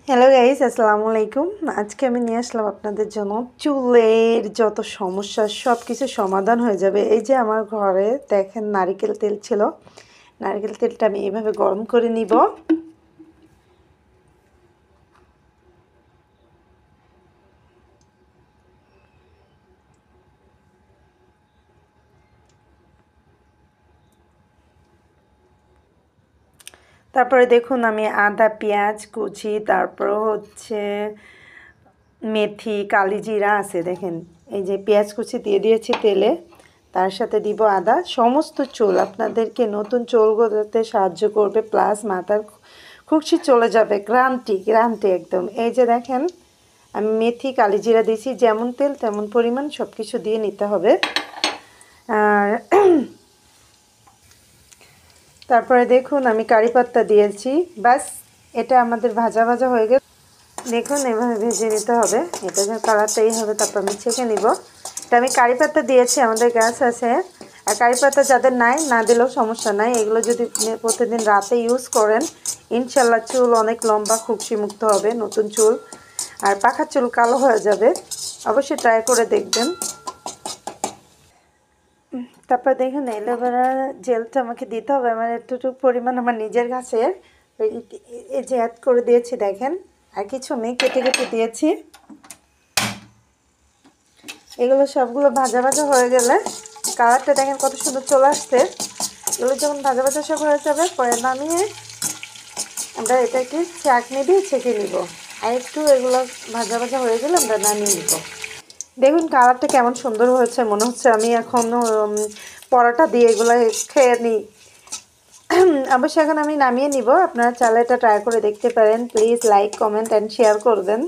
Hello guys, আসসালামু আলাইকুম। আজকে আমি নিয়ে আসলাম আপনাদের জন্য চুলের যত সমস্যা সব কিছু সমাধান হয়ে যাবে। এই যে আমার ঘরে দেখেন নারকেল তেল ছিল, নারকেল তেলটা আমি এইভাবে গরম করে নিব। তারপরে দেখুন আমি আদা পেঁয়াজ কুচি, তারপর হচ্ছে মেথি কালিজিরা আছে দেখেন, এই যে পেঁয়াজ কুচি দিয়ে দিয়েছি তেলে, তার সাথে দিব আদা। সমস্ত চুল আপনাদেরকে নতুন চুল গজাতে সাহায্য করবে, প্লাস মাথার খুশকি চলে যাবে, গ্রান্টি গ্রান্টি একদম। এই যে দেখেন আমি মেথি কালিজিরা দিয়েছি, যেমন তেল তেমন পরিমাণ সব কিছু দিয়ে নিতে হবে। আর তারপরে দেখুন আমি কারি পাত্তা দিয়েছি, ব্যাস এটা আমাদের ভাজা ভাজা হয়ে গেছে। দেখুন এভাবে ভেজে নিতে হবে, এটা যে কালারটাই হবে। তারপর আমি ছেঁকে নিব। এটা আমি কারি পাতা দিয়েছি, আমাদের গ্যাস আছে। আর কারি পাতা যাদের নাই, না দিলেও সমস্যা নাই। এগুলো যদি প্রতিদিন রাতে ইউজ করেন, ইনশাল্লাহ চুল অনেক লম্বা খুশকি মুক্ত হবে, নতুন চুল আর পাখার চুল কালো হয়ে যাবে। অবশ্যই ট্রাই করে দেখবেন। তারপর দেখুন অ্যালোভেরা জেলটা আমাকে দিতে হবে, আমার এতটুকু পরিমাণ আমার নিজের গাছের, এই যে অ্যাড করে দিয়েছি দেখেন। আর কিছু নেই, কেটে কেটে দিয়েছি। এগুলো সবগুলো ভাজা ভাজা হয়ে গেলে কালারটা দেখেন কত সুন্দর চলে আসছে। এগুলো যখন ভাজা ভাজা সব হয়ে যাবে, পরে নামিয়ে আমরা এটাকে চাটনি দিয়ে ছেঁকে নিব। আর একটু এগুলো ভাজা ভাজা হয়ে গেলে আমরা নামিয়ে নিব। দেখুন কালারটা কেমন সুন্দর হয়েছে, মনে হচ্ছে আমি এখন পরোটা দিয়ে এগুলো খেয়ে নিই। অবশ্যই এখন আমি নামিয়ে নিব। আপনারা চাইলে এটা ট্রাই করে দেখতে পারেন। Please like comment and share করবেন।